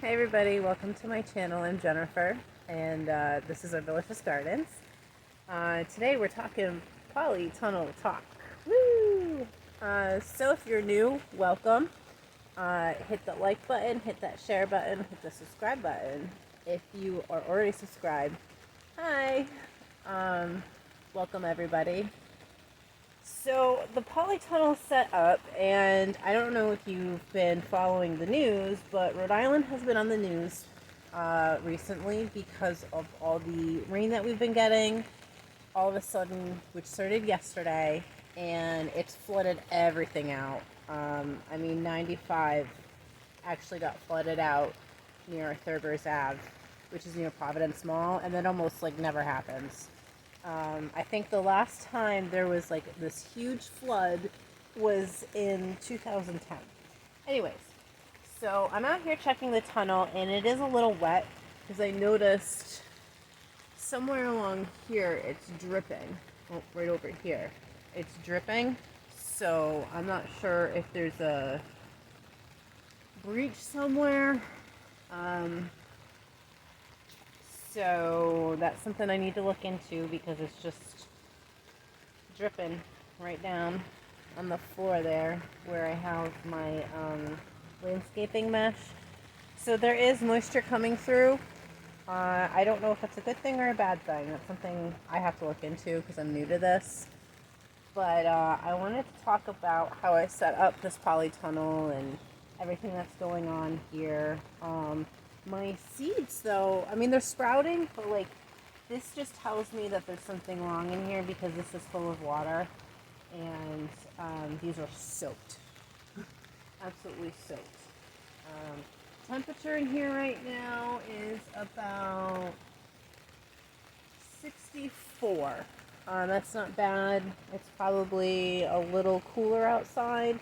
Hey everybody, welcome to my channel. I'm Jennifer, and this is our Delicious Gardens. Today we're talking polytunnel talk. Woo! So if you're new, welcome. Hit the like button, hit that share button, hit the subscribe button. If you are already subscribed, hi! Welcome everybody. So the polytunnel set up, and I don't know if you've been following the news, but Rhode Island has been on the news recently because of all the rain that we've been getting. All of a sudden, which started yesterday, and it's flooded everything out. 95 actually got flooded out near Thurber's Ave, which is near Providence Mall, and that almost like never happens. I think the last time there was like this huge flood was in 2010. Anyways, so I'm out here checking the tunnel, and it is a little wet because I noticed somewhere along here it's dripping. Oh, right over here. It's dripping. So I'm not sure if there's a breach somewhere. So that's something I need to look into because it's just dripping right down on the floor there where I have my landscaping mesh. So there is moisture coming through. I don't know if it's a good thing or a bad thing. That's something I have to look into because I'm new to this. But I wanted to talk about how I set up this polytunnel and everything that's going on here. My seeds, though, they're sprouting, but like this just tells me that there's something wrong in here because this is full of water, and these are soaked, absolutely soaked. Temperature in here right now is about 64. That's not bad. It's probably a little cooler outside.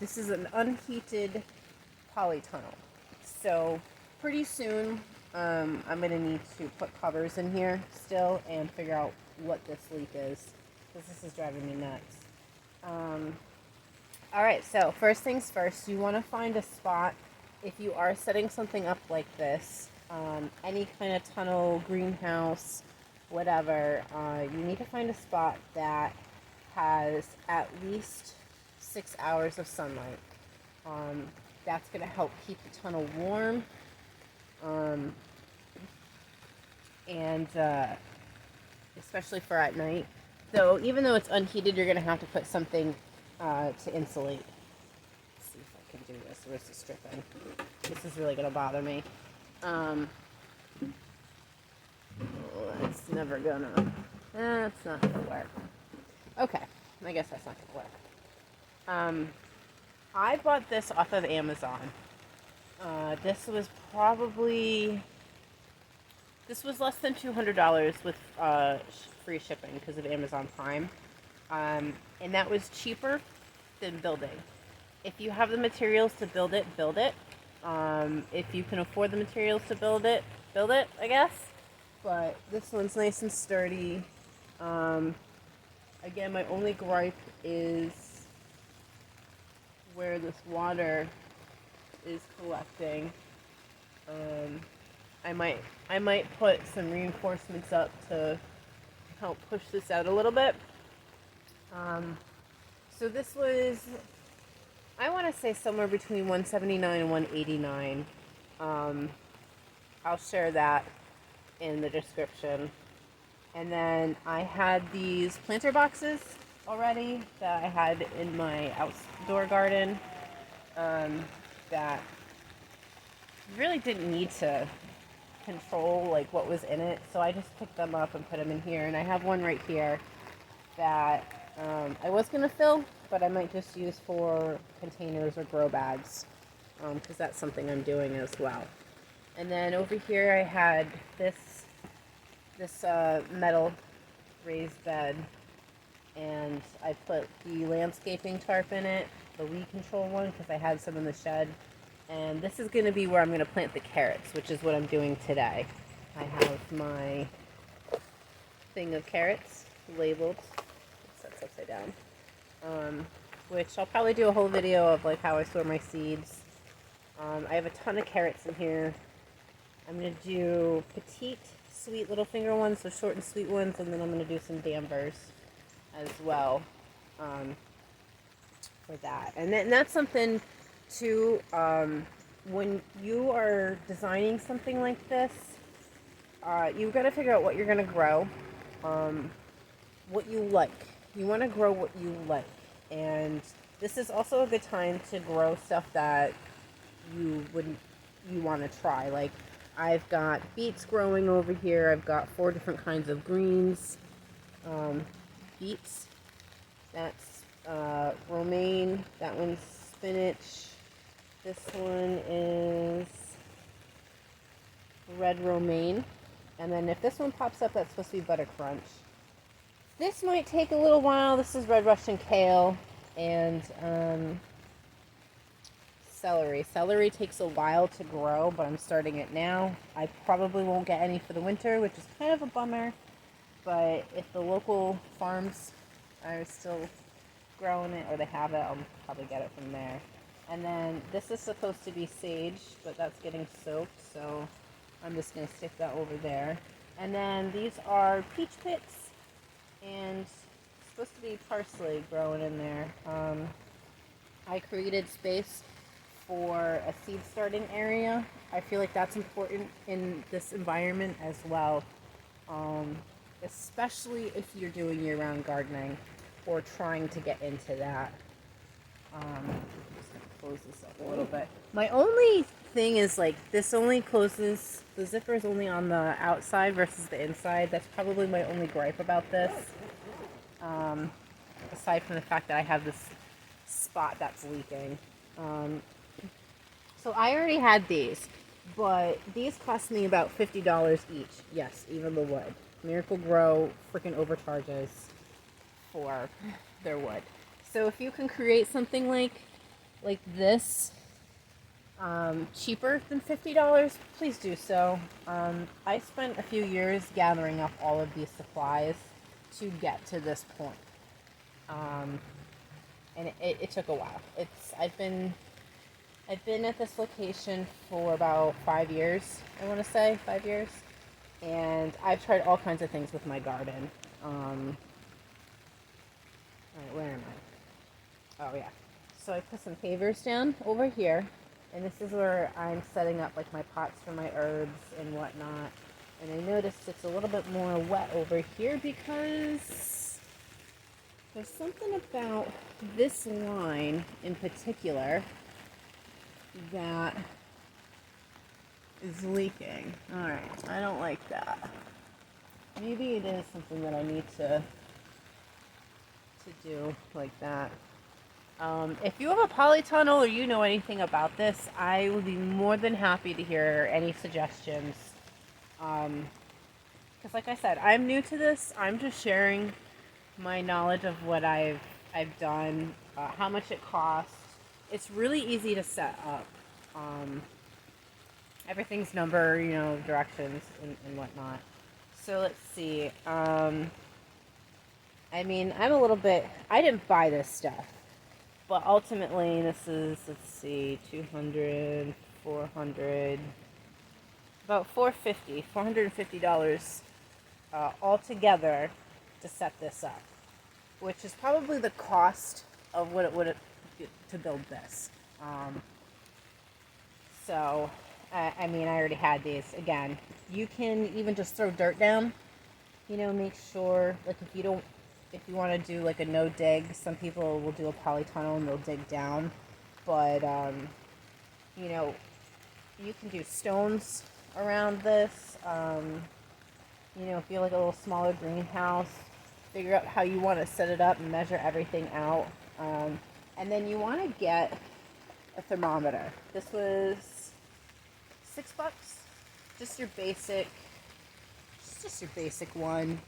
This is an unheated polytunnel. So pretty soon I'm going to need to put covers in here still and figure out what this leak is because this is driving me nuts. Alright, so first things first, you want to find a spot if you are setting something up like this, any kind of tunnel, greenhouse, whatever, you need to find a spot that has at least 6 hours of sunlight. That's going to help keep the tunnel warm, and especially for at night. Though, even though it's unheated, you're going to have to put something to insulate. Let's see if I can do this. Where's the stripping? This is really going to bother me. That's never gonna. That's not gonna work. Okay, I guess that's not gonna work. I bought this off of Amazon. This was less than $200 with free shipping because of Amazon Prime, and that was cheaper than building. If you have the materials to build it, build it. If you can afford the materials to build it, I guess. But this one's nice and sturdy. Again, my only gripe is where this water is collecting. I might put some reinforcements up to help push this out a little bit. So this was, I want to say, somewhere between $179 and $189. I'll share that in the description. And then I had these planter boxes already that I had in my outdoor garden, that really didn't need to control like what was in it, so I just picked them up and put them in here. And I have one right here that I was gonna fill, but I might just use for containers or grow bags, because that's something I'm doing as well. And then over here I had this metal raised bed, and I put the landscaping tarp in it, the weed control one, because I had some in the shed. And this is going to be where I'm going to plant the carrots, which is what I'm doing today. I have my thing of carrots labeled. That's upside down. Which I'll probably do a whole video of like how I store my seeds. I have a ton of carrots in here. I'm going to do petite, sweet little finger ones, so short and sweet ones, and then I'm going to do some Danvers as well for that. And that's something too, when you are designing something like this, you've got to figure out what you're going to grow, what you like. You want to grow what you like. And this is also a good time to grow stuff that you want to try. Like, I've got beets growing over here. I've got 4 different kinds of greens. Beets. That's romaine. That one's spinach. This one is red romaine. And then if this one pops up, that's supposed to be butter crunch. This might take a little while. This is red Russian kale and celery. Celery takes a while to grow, but I'm starting it now. I probably won't get any for the winter, which is kind of a bummer. But if the local farms are still growing it, or they have it, I'll probably get it from there. And then this is supposed to be sage, but that's getting soaked, so I'm just going to stick that over there. And then these are peach pits, and it's supposed to be parsley growing in there. I created space for a seed starting area. I feel like that's important in this environment as well, especially if you're doing year-round gardening or trying to get into that. I'm just going to close this up a little bit. My only thing is, like, this only closes, the zipper is only on the outside versus the inside. That's probably my only gripe about this. Aside from the fact that I have this spot that's leaking. So I already had these, but these cost me about $50 each. Yes, even the wood. Miracle Grow freaking overcharges for their wood. So if you can create something like this, cheaper than $50, please do so. I spent a few years gathering up all of these supplies to get to this point. And it took a while. I've been at this location for about 5 years, I want to say, 5 years. And I've tried all kinds of things with my garden. Alright, where am I? Oh, yeah. So I put some pavers down over here. And this is where I'm setting up, like, my pots for my herbs and whatnot. And I noticed it's a little bit more wet over here because there's something about this line in particular that is leaking. Alright, I don't like that. Maybe it is something that I need to do like that. If you have a polytunnel or you know anything about this, I would be more than happy to hear any suggestions. Because like I said, I'm new to this. I'm just sharing my knowledge of what I've done, how much it costs. It's really easy to set up. Everything's numbered, directions and whatnot. So let's see. I mean, I didn't buy this stuff. But ultimately, this is, let's see, 200, 400, about $450 altogether to set this up, which is probably the cost of what it would to build this. So, I mean, I already had these. Again, you can even just throw dirt down, make sure, like, if you want to do like a no dig, some people will do a polytunnel and they'll dig down, but you can do stones around this. If you're like a little smaller greenhouse, figure out how you want to set it up and measure everything out, and then you want to get a thermometer. This was $6, just your basic one.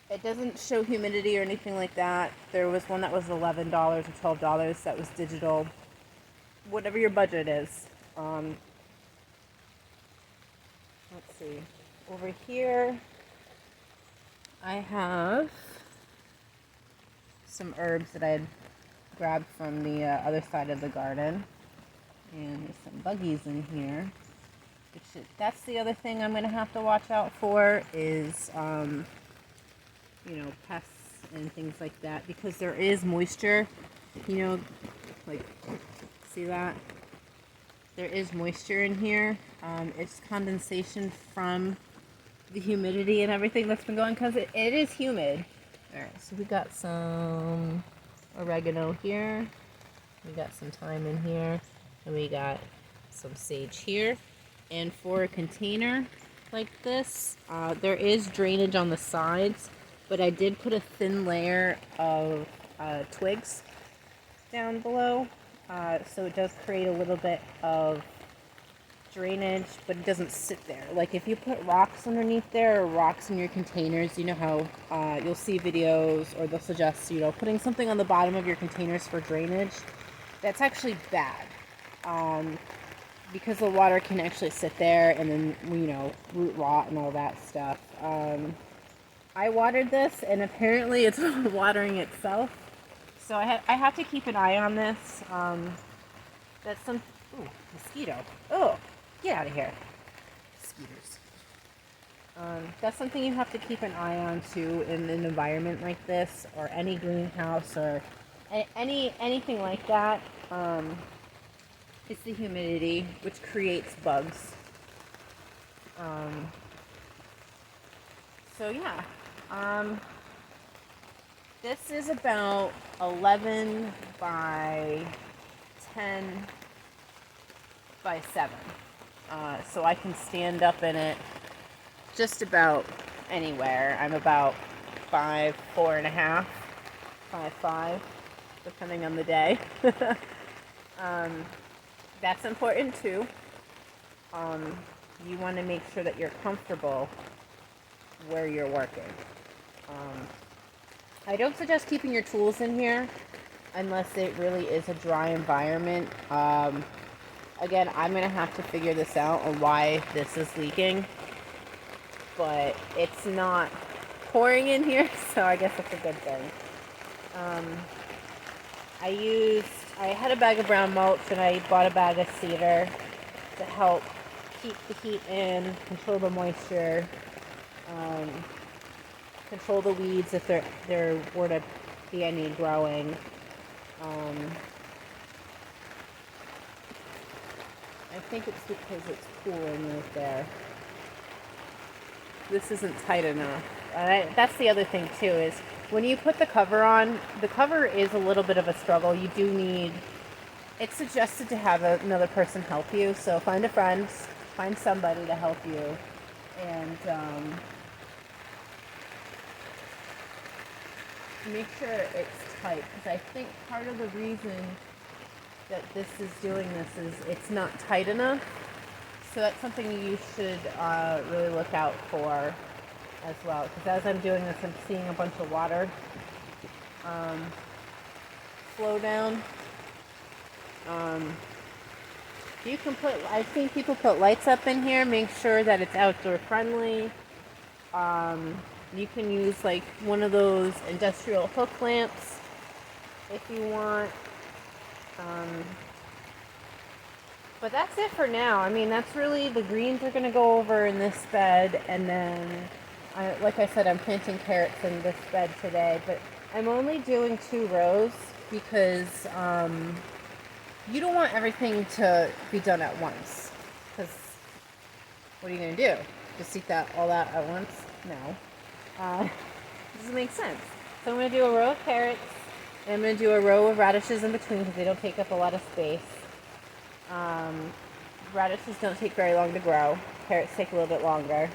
It doesn't show humidity or anything like that. There was one that was $11 or $12 that was digital. Whatever your budget is. Let's see. Over here, I have some herbs that I had grabbed from the other side of the garden. And there's some buggies in here. That's the other thing I'm going to have to watch out for is, pests and things like that, because there is moisture, like, see that? There is moisture in here. It's condensation from the humidity and everything that's been going, because it is humid. Alright, so we got some oregano here. We got some thyme in here. And we got some sage here. And for a container like this, there is drainage on the sides, but I did put a thin layer of twigs down below. So it does create a little bit of drainage, but it doesn't sit there. Like if you put rocks underneath there or rocks in your containers, you know how you'll see videos or they'll suggest, putting something on the bottom of your containers for drainage. That's actually bad. Because the water can actually sit there and then, root rot and all that stuff. I watered this and apparently it's watering itself. So I have to keep an eye on this. That's some... Ooh, mosquito. Oh, get out of here. Mosquitoes. That's something you have to keep an eye on too in an environment like this, or any greenhouse, or anything like that. It's the humidity, which creates bugs. So yeah. This is about 11 by 10 by 7. So I can stand up in it just about anywhere. I'm about 5'4.5", 5'5", depending on the day. That's important too. You want to make sure that you're comfortable where you're working. I don't suggest keeping your tools in here unless it really is a dry environment. Again, I'm going to have to figure this out on why this is leaking. But it's not pouring in here, so I guess that's a good thing. I had a bag of brown mulch and I bought a bag of cedar to help keep the heat in, control the moisture, control the weeds if there were to be any growing. I think it's because it's cooling right there. This isn't tight enough. That's the other thing too, is when you put the cover on, the cover is a little bit of a struggle. You do need, it's suggested to have another person help you. So find a friend, find somebody to help you, and make sure it's tight. Because I think part of the reason that this is doing this is it's not tight enough. So that's something you should really look out for as well. Because as I'm doing this, I'm seeing a bunch of water flow down. You can put, I've seen people put lights up in here, make sure that it's outdoor friendly. You can use like one of those industrial hook lamps if you want. But that's it for now. I mean, that's really, the greens are going to go over in this bed, and then, like I said, I'm planting carrots in this bed today, but I'm only doing 2 rows because you don't want everything to be done at once, because what are you going to do? Just eat all that at once? No. Doesn't make sense. So I'm going to do a row of carrots, and I'm going to do a row of radishes in between because they don't take up a lot of space. Radishes don't take very long to grow. Carrots take a little bit longer.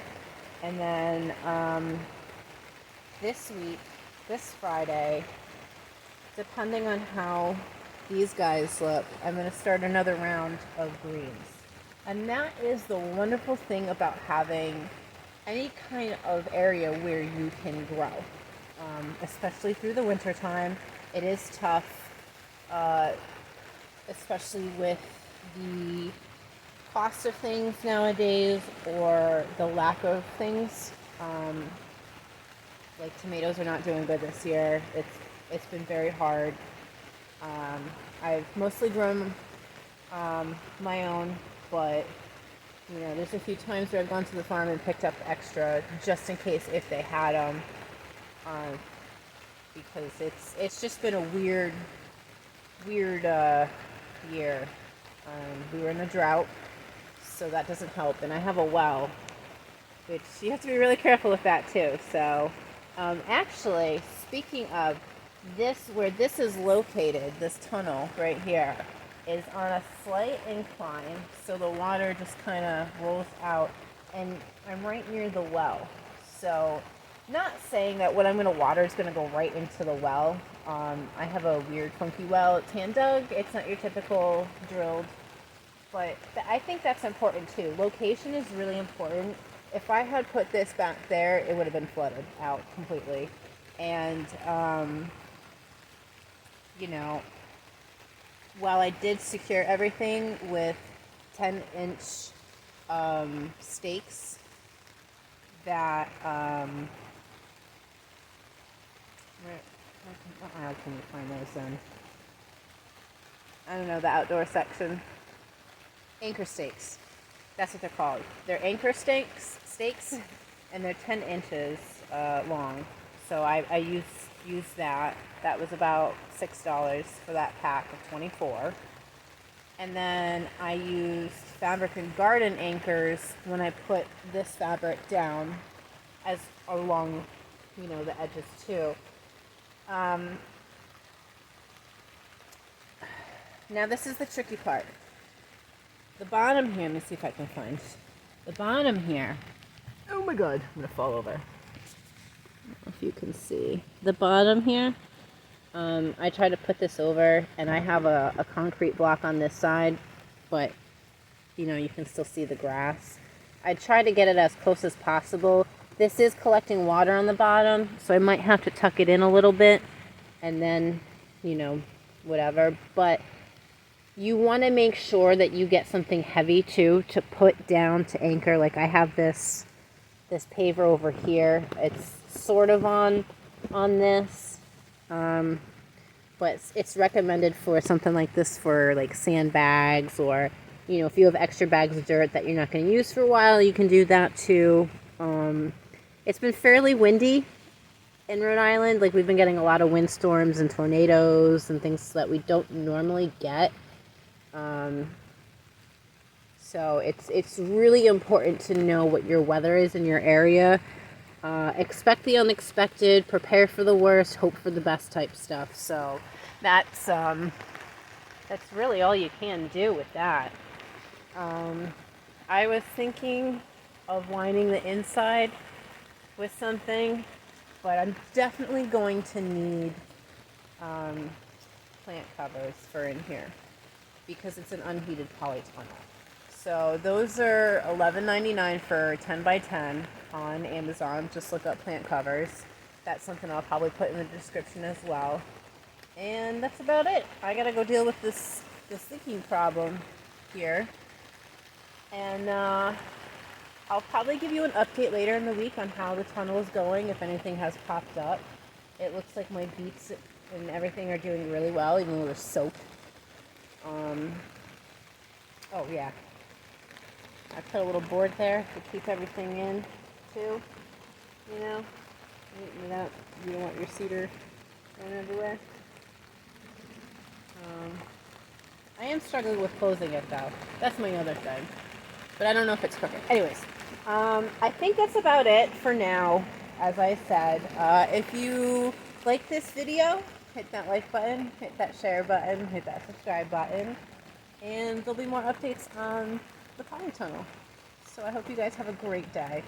And then this week, this Friday, depending on how these guys look, I'm going to start another round of greens. And that is the wonderful thing about having any kind of area where you can grow, especially through the winter time. It is tough, especially with the cost of things nowadays, or the lack of things. Like tomatoes are not doing good this year. It's been very hard. I've mostly grown my own, but you know, there's a few times where I've gone to the farm and picked up extra just in case if they had them, because it's just been a weird year. We were in a drought, so that doesn't help. And I have a well, which you have to be really careful with that too. So, actually, speaking of this, where this is located, this tunnel right here is on a slight incline, so the water just kind of rolls out, and I'm right near the well. So, not saying that what I'm going to water is going to go right into the well. I have a weird, funky well. It's hand dug. It's not your typical drilled, but I think that's important too. Location is really important. If I had put this back there, it would have been flooded out completely. And, you know, while I did secure everything with 10-inch stakes that, how can you find those then? I don't know, the outdoor section. Anchor stakes. That's what they're called. They're anchor stakes, and they're 10 inches long. So I used that. That was about $6 for that pack of 24. And then I used fabric and garden anchors when I put this fabric down as along, you know, the edges too. Now this is the tricky part. The bottom here, let me see if I can find the bottom here. Oh my god, I'm gonna fall over. I don't know if you can see the bottom here. I tried to put this over, and I have a concrete block on this side, but you know, you can still see the grass. I tried to get it as close as possible. This is collecting water on the bottom, so I might have to tuck it in a little bit, and then, you know, whatever. But you want to make sure that you get something heavy too to put down to anchor. Like I have this paver over here. It's sort of on this, but it's recommended for something like this for like sandbags, or you know, if you have extra bags of dirt that you're not going to use for a while, you can do that too. It's been fairly windy in Rhode Island. Like we've been getting a lot of windstorms and tornadoes and things that we don't normally get. So it's really important to know what your weather is in your area. Expect the unexpected, prepare for the worst, hope for the best type stuff. So that's really all you can do with that. I was thinking of lining the inside with something, but I'm definitely going to need plant covers for in here because it's an unheated polytunnel. So those are $11.99 for 10 by 10 on Amazon. Just look up plant covers. That's something I'll probably put in the description as well. And that's about it. I gotta go deal with this leaking problem here. And I'll probably give you an update later in the week on how the tunnel is going, if anything has popped up. It looks like my beets and everything are doing really well, even though they're soaked. Oh yeah. I put a little board there to keep everything in, too. You know? You don't want your cedar going everywhere. I am struggling with closing it, though. That's my other thing. But I don't know if it's crooked. Anyways, I think that's about it for now, as I said. If you like this video, hit that like button, hit that share button, hit that subscribe button, and there'll be more updates on the Polytunnel. So I hope you guys have a great day.